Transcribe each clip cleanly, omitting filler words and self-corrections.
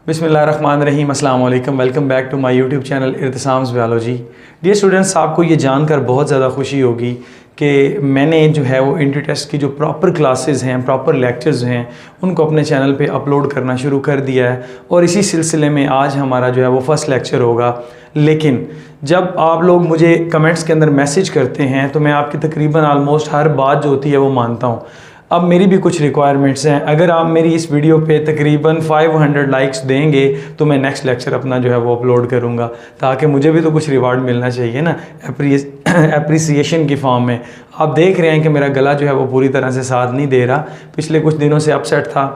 बिस्मिल्लाहिर्रहमानिर्रहीम, अस्सलाम वालेकुम। Welcome back to my YouTube channel Irtisam's biology. Dear students, आपको ये जानकर बहुत ज़्यादा खुशी होगी कि मैंने जो है वो एंट्री टेस्ट की जो प्रॉपर क्लासेस हैं, प्रॉपर लेक्चर्स हैं, उनको अपने चैनल पे अपलोड करना शुरू कर दिया है। और इसी सिलसिले में आज हमारा जो है वो फर्स्ट लेक्चर होगा। लेकिन जब आप लोग मुझे कमेंट्स के अंदर मैसेज करते हैं तो मैं आपकी तकरीबन आलमोस्ट हर बात जो होती है वो मानता हूँ। अब मेरी भी कुछ रिक्वायरमेंट्स हैं। अगर आप मेरी इस वीडियो पे तकरीबन 500 लाइक्स देंगे तो मैं नेक्स्ट लेक्चर अपना जो है वो अपलोड करूँगा, ताकि मुझे भी तो कुछ रिवार्ड मिलना चाहिए ना, एप्रिसिएशन की फॉर्म में। आप देख रहे हैं कि मेरा गला जो है वो पूरी तरह से साथ नहीं दे रहा। पिछले कुछ दिनों से अपसेट था,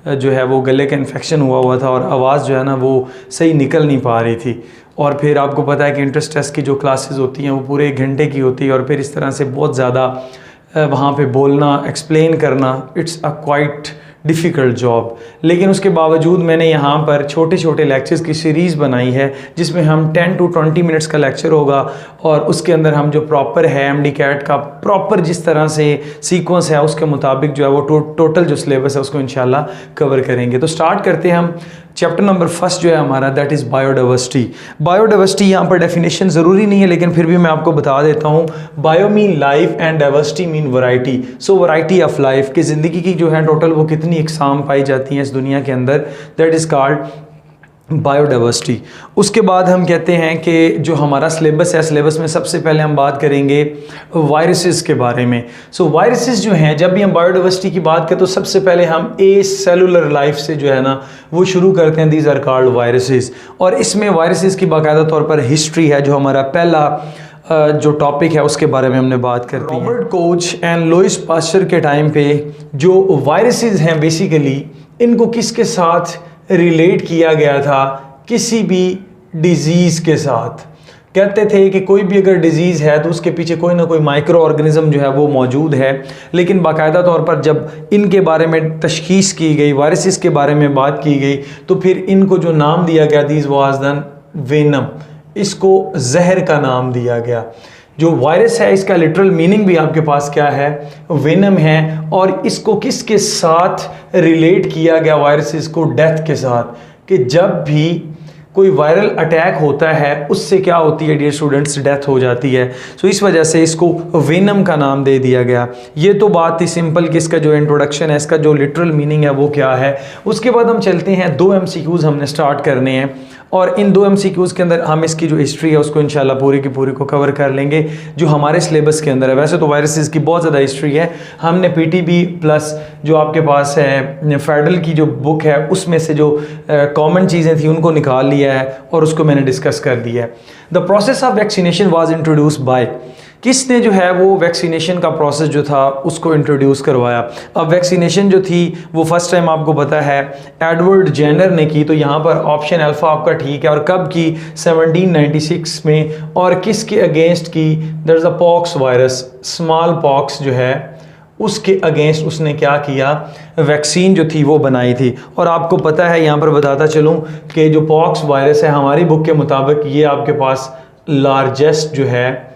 जो है वो गले का इन्फेक्शन हुआ था और आवाज़ जो है ना वो सही निकल नहीं पा रही थी। और फिर आपको पता है कि इंट्रेंस टेस्ट की जो क्लासेस होती हैं वो पूरे 1 घंटे की होती है और फिर इस तरह से बहुत ज़्यादा वहाँ पे बोलना, एक्सप्लेन करना, it's a quite difficult job. लेकिन उसके बावजूद मैंने यहाँ पर छोटे छोटे लेक्चर्स की सीरीज़ बनाई है जिसमें हम 10 to 20 मिनट्स का लेक्चर होगा और उसके अंदर हम जो प्रॉपर है एमडी कैट का प्रॉपर जिस तरह से सीक्वेंस है उसके मुताबिक जो है वो टोटल जो सिलेबस है उसको इंशाल्लाह कवर करेंगे। तो स्टार्ट करते हैं हम। चैप्टर नंबर फर्स्ट जो है हमारा दैट इज़ बायोडाइवर्सिटी। बायोडाइवर्सिटी यहाँ पर डेफिनेशन ज़रूरी नहीं है, लेकिन फिर भी मैं आपको बता देता हूँ। Bio mean life and diversity mean variety. So variety of life की ज़िंदगी की जो है टोटल वो कितनी इकसाम पाई जाती हैं इस दुनिया के अंदर, दैट इज़ कॉल्ड बायोडाइवर्सिटी। उसके बाद हम कहते हैं कि जो हमारा सिलेबस है, सिलेबस में सबसे पहले हम बात करेंगे वायरसेस के बारे में। सो वायरसेस जो हैं, जब भी हम बायोडाइवर्सिटी की बात करें तो सबसे पहले हम ए सेलुलर लाइफ से जो है ना वो शुरू करते हैं। These are called viruses. और इसमें वायरसेस की बाकायदा तौर पर हिस्ट्री है, जो हमारा पहला जो टॉपिक है उसके बारे में हमने बात करते हैं। Robert Koch and Lewis pasture के टाइम पे जो वायरसेस हैं बेसिकली इनको किसके साथ रिलेट किया गया था? किसी भी डिजीज़ के साथ। कहते थे कि कोई भी अगर डिजीज़ है तो उसके पीछे कोई ना कोई माइक्रो ऑर्गेनिज्म जो है वो मौजूद है। लेकिन बाकायदा तौर पर जब इनके बारे में तशखीस की गई, वायरसेस के बारे में बात की गई, तो फिर इनको जो नाम दिया गया दीज वाज दन वेनम, इसको जहर का नाम दिया गया। जो वायरस है इसका लिटरल मीनिंग भी आपके पास क्या है? वेनम है। और इसको किसके साथ रिलेट किया गया? वायरसेस को डेथ के साथ, कि जब भी कोई वायरल अटैक होता है उससे क्या होती है डियर स्टूडेंट्स? डेथ हो जाती है। सो इस वजह से इसको वेनम का नाम दे दिया गया। ये तो बात थी सिंपल कि इसका जो इंट्रोडक्शन है, इसका जो लिटरल मीनिंग है वो क्या है। उसके बाद हम चलते हैं 2 MCQs हमने स्टार्ट करने हैं और इन 2 MCQs के अंदर हम इसकी जो हिस्ट्री है उसको इंशाल्लाह पूरी की पूरी को कवर कर लेंगे जो हमारे सिलेबस के अंदर है। वैसे तो वायरसेस की बहुत ज़्यादा हिस्ट्री है। हमने PTB प्लस जो आपके पास है फेडरल की जो बुक है उसमें से जो कॉमन चीज़ें थी उनको निकाल लिया है और उसको मैंने डिस्कस कर दिया है। The process of vaccination was introduced by, किसने जो है वो वैक्सीनेशन का प्रोसेस जो था उसको इंट्रोड्यूस करवाया? अब वैक्सीनेशन जो थी वो फर्स्ट टाइम आपको पता है एडवर्ड जेनर ने की। तो यहाँ पर ऑप्शन अल्फा आपका ठीक है। और कब की? 1796 में। और किसके अगेंस्ट की? There is a pox virus, small pox जो है उसके अगेंस्ट उसने क्या किया? वैक्सीन जो थी वो बनाई थी। और आपको पता है, यहाँ पर बताता चलूँ कि जो पॉक्स वायरस है हमारी बुक के मुताबिक ये आपके पास लार्जेस्ट जो है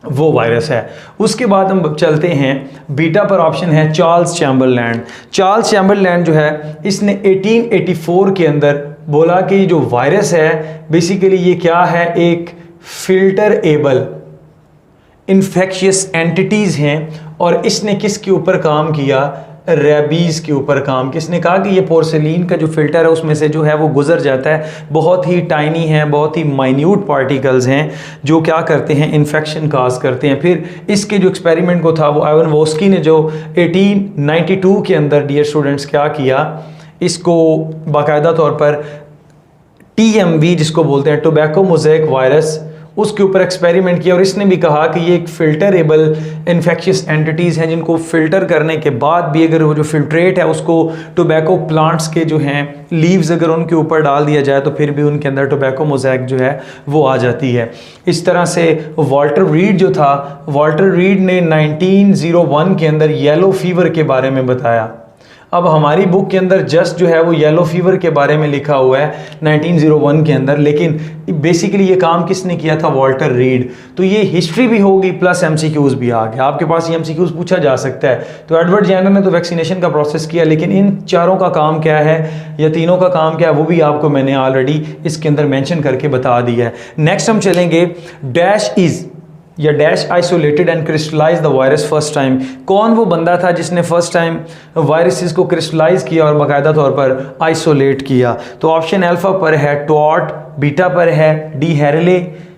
वो वायरस है। उसके बाद हम चलते हैं बीटा पर। ऑप्शन है चार्ल्स चैम्बरलैंड। चार्ल्स चैम्बरलैंड जो है इसने 1884 के अंदर बोला कि जो वायरस है बेसिकली ये क्या है? एक फिल्टर एबल इन्फेक्शियस एंटिटीज़ हैं। और इसने किसके ऊपर काम किया? रेबीज़ के ऊपर काम। किसने कहा कि ये पोर्सिलीन का जो फिल्टर है उसमें से जो है वो गुजर जाता है, बहुत ही टाइनी है, बहुत ही माइन्यूट पार्टिकल्स हैं जो क्या करते हैं? इन्फेक्शन काज करते हैं। फिर इसके जो एक्सपेरिमेंट को था वो आयवन वोस्की ने जो 1892 के अंदर डियर स्टूडेंट्स क्या किया? इसको बाकायदा तौर पर TMV जिसको बोलते हैं टोबैको मोज़ेक वायरस, उसके ऊपर एक्सपेरिमेंट किया। और इसने भी कहा कि ये एक फिल्टरेबल इन्फेक्शियस एंटिटीज़ हैं जिनको फिल्टर करने के बाद भी अगर वो जो फिल्ट्रेट है उसको टोबैको प्लांट्स के जो हैं लीव्स अगर उनके ऊपर डाल दिया जाए तो फिर भी उनके अंदर टोबैको मोज़ेक जो है वो आ जाती है। इस तरह से वॉल्टर रीड जो था, वॉल्टर रीड ने 1901 के अंदर येलो फीवर के बारे में बताया। अब हमारी बुक के अंदर जस्ट जो है वो येलो फीवर के बारे में लिखा हुआ है 1901 के अंदर, लेकिन बेसिकली ये काम किसने किया था? Walter read. तो ये हिस्ट्री भी होगी प्लस एमसीक्यूज भी आ गया, आपके पास ये एमसीक्यूज पूछा जा सकता है। तो एडवर्ड जेनर ने तो वैक्सीनेशन का प्रोसेस किया, लेकिन इन चारों का काम क्या है या तीनों का काम क्या है वो भी आपको मैंने ऑलरेडी इसके अंदर मेंशन करके बता दिया है। नेक्स्ट हम चलेंगे, डैश इज या dash isolated and crystallize the virus first time. कौन वो बंदा था जिसने फर्स्ट टाइम वायरसेस को क्रिस्टलाइज किया और बाकायदा तौर पर आइसोलेट किया? तो ऑप्शन अल्फा पर है टॉट, बीटा पर है डी हैरले,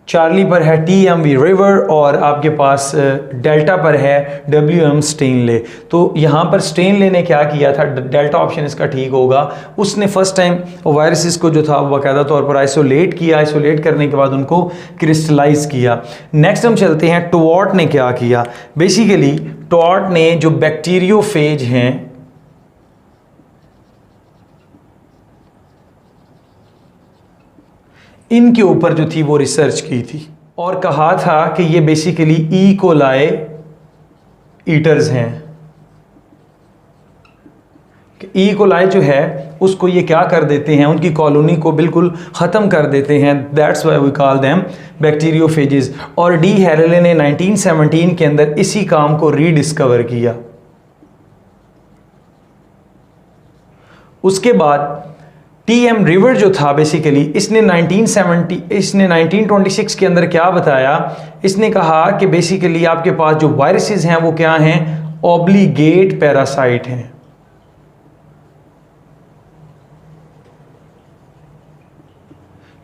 चार्ली पर है टी.एम.वी. रिवर और आपके पास डेल्टा पर है W.M. स्टेनले। तो यहाँ पर स्टेनले ने क्या किया था? डेल्टा ऑप्शन इसका ठीक होगा। उसने फर्स्ट टाइम वायरसेस को जो था बाकायदा तौर पर आइसोलेट किया, आइसोलेट करने के बाद उनको क्रिस्टलाइज किया। नेक्स्ट हम चलते हैं, टॉट ने क्या किया? बेसिकली टॉट ने जो बैक्टीरियोफेज हैं इनके ऊपर जो थी वो रिसर्च की थी और कहा था कि ये बेसिकली ई कोलाई ईटर्स हैं। ई कोलाई जो है उसको ये क्या कर देते हैं, उनकी कॉलोनी को बिल्कुल ख़त्म कर देते हैं। That's why we call them bacteriophages. और डी हैरले ने 1917 के अंदर इसी काम को रीडिस्कवर किया। उसके बाद टी.एम. रिवर जो था बेसिकली इसने 1926 के अंदर क्या बताया? इसने कहा कि बेसिकली आपके पास जो वायरसेस हैं वो क्या हैं? ऑब्लिगेट पैरासाइट हैं।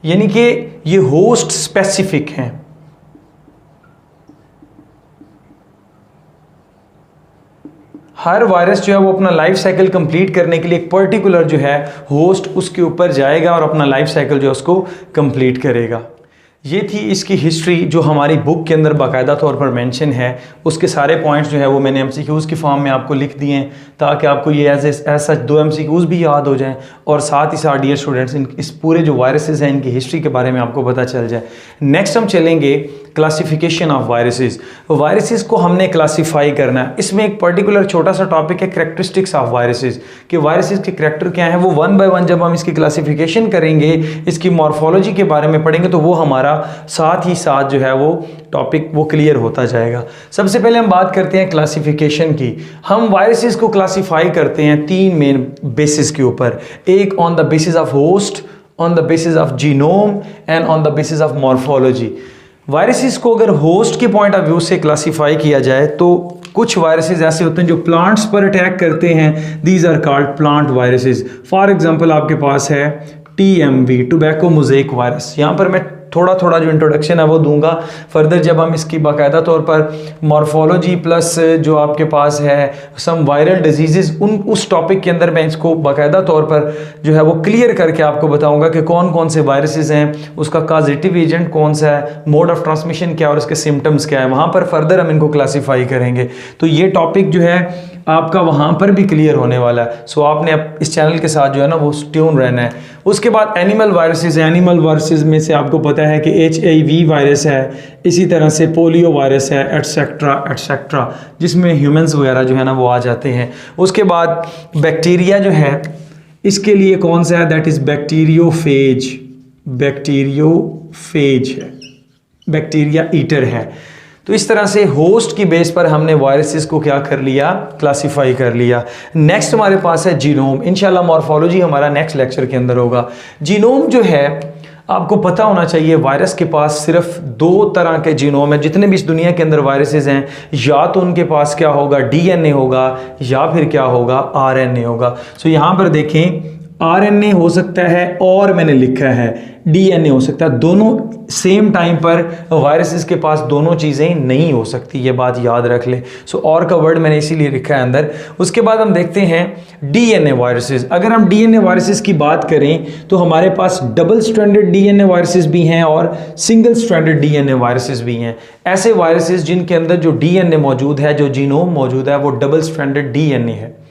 यानी कि ये होस्ट स्पेसिफिक हैं। हर वायरस जो है वो अपना लाइफ साइकिल कंप्लीट करने के लिए एक पर्टिकुलर जो है होस्ट उसके ऊपर जाएगा और अपना लाइफ साइकिल जो है उसको कंप्लीट करेगा। ये थी इसकी हिस्ट्री जो हमारी बुक के अंदर बाकायदा तौर पर मेंशन है। उसके सारे पॉइंट्स जो है वो मैंने एमसीक्यूज़ की फॉर्म में आपको लिख दिए हैं ताकि आपको ये एज सच 2 एमसीक्यूज़ भी याद हो जाएं और साथ ही साथ डियर स्टूडेंट्स इस पूरे जो वायरसेस हैं इनकी हिस्ट्री के बारे में आपको पता चल जाए। नेक्स्ट हम चलेंगे क्लासिफिकेशन ऑफ वायरसेस। वायरसेस को हमने क्लासीफाई करना है। इसमें एक पर्टिकुलर छोटा सा टॉपिक है कैरेक्टरिस्टिक्स ऑफ वायरसेस, कि वायरसेस के करैक्टर क्या है। वो 1 बाय 1 जब हम इसकी क्लासिफिकेशन करेंगे, इसकी मॉर्फोलॉजी के बारे में पढ़ेंगे तो वो हमारा साथ ही साथ जो है वो टॉपिक वो क्लियर होता जाएगा। सबसे पहले हम बात करते हैं क्लासिफिकेशन की। हम वायरसेस को क्लासीफाई करते हैं 3 मेन बेसिस के ऊपर। एक on the basis of host, on the basis of genome and on the basis of morphology. Viruses को अगर होस्ट के पॉइंट ऑफ व्यू से क्लासीफाई किया जाए तो कुछ वायरसेस ऐसे होते हैं जो प्लांट्स पर अटैक करते हैं, these are called plant viruses. For example आपके पास है टीएमवी, टोबैको मोज़ेक वायरस। यहाँ पर मैं थोड़ा थोड़ा जो इंट्रोडक्शन है वो दूंगा, फर्दर जब हम इसकी बाकायदा तौर पर मॉर्फोलॉजी प्लस जो आपके पास है सम वायरल डिजीज़ उस टॉपिक के अंदर मैं इसको बाकायदा तौर पर जो है वो क्लियर करके आपको बताऊंगा कि कौन कौन से वायरसेस हैं, उसका कॉजेटिव एजेंट कौन सा है, मोड ऑफ ट्रांसमिशन क्या है और उसके सिम्टम्स क्या है। वहाँ पर फर्दर हम इनको क्लासीफाई करेंगे। तो ये टॉपिक जो है आपका वहाँ पर भी क्लियर होने वाला है। सो आपने इस चैनल के साथ जो है ना वो ट्यून रहना है। उसके बाद एनिमल वायरसेस है। एनिमल वायरसेस में से आपको पता है कि HIV वायरस है, इसी तरह से पोलियो वायरस है, एटसेट्रा एटसेट्रा, जिसमें ह्यूमंस वगैरह जो है ना वो आ जाते हैं। उसके बाद बैक्टीरिया जो है इसके लिए कौन सा है? That is bacteriophage. बैक्टीरियोफेज है, बैक्टीरिया ईटर है। तो इस तरह से होस्ट की बेस पर हमने वायरसेस को क्या कर लिया? क्लासीफाई कर लिया। नेक्स्ट हमारे पास है जीनोम। इंशाल्लाह मॉर्फोलॉजी हमारा नेक्स्ट लेक्चर के अंदर होगा। जीनोम जो है आपको पता होना चाहिए वायरस के पास सिर्फ 2 तरह के जीनोम है। जितने भी इस दुनिया के अंदर वायरसेस हैं या तो उनके पास क्या होगा? DNA होगा या फिर क्या होगा? RNA होगा। सो यहाँ पर देखें RNA हो सकता है और मैंने लिखा है DNA हो सकता है। दोनों सेम टाइम पर वायरसेस के पास दोनों चीज़ें नहीं हो सकती, ये बात याद रख ले। सो और का वर्ड मैंने इसीलिए लिखा है अंदर। उसके बाद हम देखते हैं DNA वायरसेस। अगर हम DNA वायरसेस की बात करें तो हमारे पास डबल स्ट्रैंडेड DNA वायरसेस भी हैं और सिंगल स्ट्रैंडेड DNA वायरसेस भी हैं। ऐसे वायरसेस जिनके अंदर जो DNA मौजूद है, जो जीनोम मौजूद है, वो डबल स्ट्रैंडेड DNA है।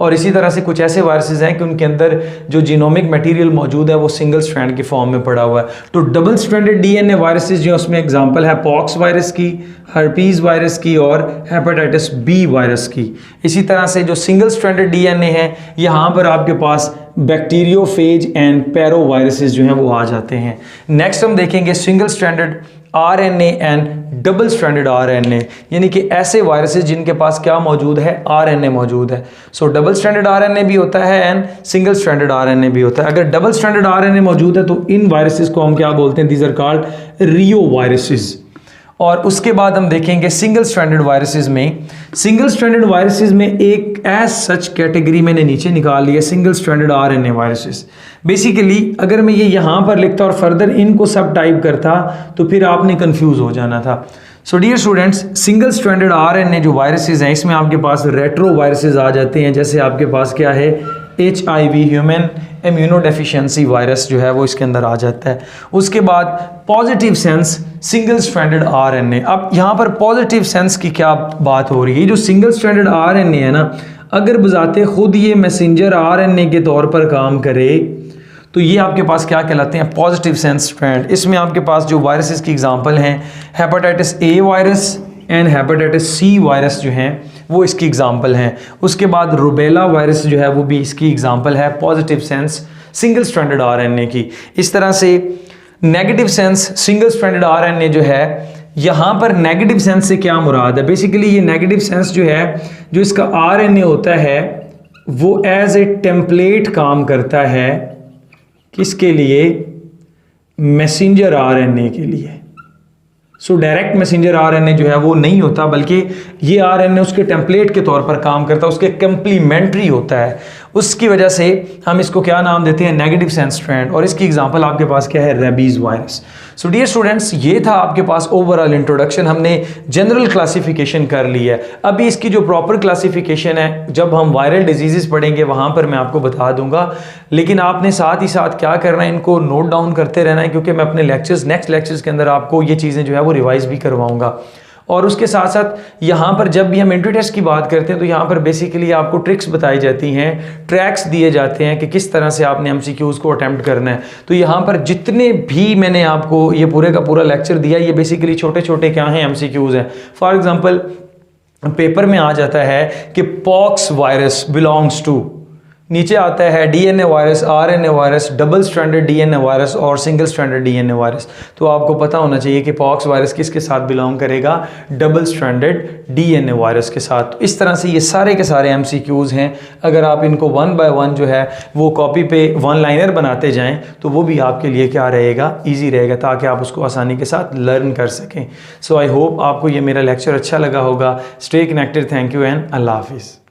और इसी तरह से कुछ ऐसे वायरसेस हैं कि उनके अंदर जो जीनोमिक मटेरियल मौजूद है वो सिंगल स्ट्रैंड की फॉर्म में पड़ा हुआ है। तो डबल स्ट्रैंडेड डीएनए वायरसेस जो उसमें एग्जांपल है पॉक्स वायरस की, हर्पीज वायरस की और हेपेटाइटिस बी वायरस की। इसी तरह से जो सिंगल स्ट्रैंडेड डीएनए है, यहाँ पर आपके पास बैक्टीरियोफेज एंड पैरो वायरसेस जो हैं वो आ जाते हैं। नेक्स्ट हम देखेंगे single stranded RNA and double stranded RNA, यानी कि ऐसे वायरसेस जिनके पास क्या मौजूद है, आरएनए मौजूद है। सो डबल स्ट्रैंडेड आरएनए भी होता है एंड सिंगल स्ट्रैंडेड आरएनए भी होता है। अगर डबल स्ट्रैंडेड आरएनए मौजूद है तो इन वायरसेस को हम क्या बोलते हैं, these are called reo viruses. और उसके बाद हम देखेंगे सिंगल स्ट्रैंडेड वायरसेस में, सिंगल स्ट्रैंडेड वायरसेस में एक एज सच कैटेगरी मैंने नीचे निकाल लिया, single stranded RNA viruses. Basically अगर मैं ये यहाँ पर लिखता और फर्दर इनको सब टाइप करता तो फिर आपने कंफ्यूज हो जाना था। So dear students, single stranded RNA जो वायरसेस हैं इसमें आपके पास रेट्रो वायरसेस आ जाते हैं, जैसे आपके पास क्या है HIV ह्यूमन इम्यूनोडेफिशिएंसी वायरस जो है वो इसके अंदर आ जाता है। उसके बाद positive sense single stranded RNA. अब यहाँ पर पॉजिटिव सेंस की क्या बात हो रही है, जो सिंगल स्ट्रैंडेड आरएनए है ना, अगर बजाते खुद ये मैसेंजर आरएनए के तौर पर काम करे तो ये आपके पास क्या कहलाते हैं, पॉजिटिव सेंस स्ट्रैंड। इसमें आपके पास जो वायरसेस की एग्जांपल हैं hepatitis A virus and hepatitis C virus जो हैं वो इसकी एग्जांपल हैं। उसके बाद रुबेला वायरस जो है वो भी इसकी एग्जांपल है positive sense single stranded RNA की। इस तरह से negative sense single stranded RNA जो है, यहाँ पर नेगेटिव सेंस से क्या मुराद है, बेसिकली ये नेगेटिव सेंस जो है, जो इसका आरएनए होता है वो एज ए टेम्पलेट काम करता है, किसके लिए, मैसेंजर आरएनए के लिए। सो डायरेक्ट मैसेंजर आरएनए जो है वो नहीं होता, बल्कि ये आरएनए उसके टेम्पलेट के तौर पर काम करता है, उसके कंप्लीमेंट्री होता है। उसकी वजह से हम इसको क्या नाम देते हैं, नेगेटिव सेंस स्ट्रैंड। और इसकी एग्जांपल आपके पास क्या है, rabies virus. So dear students, ये था आपके पास ओवरऑल इंट्रोडक्शन, हमने जनरल क्लासिफिकेशन कर ली है। अभी इसकी जो प्रॉपर क्लासिफिकेशन है जब हम वायरल डिजीजेस पढ़ेंगे वहाँ पर मैं आपको बता दूंगा, लेकिन आपने साथ ही साथ क्या करना है, इनको नोट डाउन करते रहना है, क्योंकि मैं अपने लेक्चर्स नेक्स्ट लेक्चर्स के अंदर आपको ये चीज़ें जो है वो रिवाइज भी करवाऊंगा। और उसके साथ साथ यहाँ पर जब भी हम एंट्री टेस्ट की बात करते हैं तो यहाँ पर बेसिकली आपको ट्रिक्स बताई जाती हैं, ट्रैक्स दिए जाते हैं कि किस तरह से आपने एमसीक्यूज़ को अटेम्प्ट करना है। तो यहाँ पर जितने भी मैंने आपको ये पूरे का पूरा लेक्चर दिया, ये बेसिकली छोटे छोटे क्या हैं, एमसीक्यूज़ हैं। फॉर एग्जांपल पेपर में आ जाता है कि पॉक्स वायरस बिलोंग्स टू, नीचे आता है DNA virus, RNA virus, double stranded DNA virus और सिंगल स्ट्रैंडेड डीएनए वायरस। तो आपको पता होना चाहिए कि पॉक्स वायरस किसके साथ बिलोंग करेगा, डबल स्ट्रैंडेड डीएनए वायरस के साथ। तो इस तरह से ये सारे के सारे एमसीक्यूज़ हैं। अगर आप इनको 1 बाय 1 जो है वो कॉपी पे 1 लाइनर बनाते जाएं तो वो भी आपके लिए क्या रहेगा, ईजी रहेगा, ताकि आप उसको आसानी के साथ लर्न कर सकें। सो आई होप आपको ये मेरा लेक्चर अच्छा लगा होगा। Stay connected, thank you and अल्लाह हाफिज़।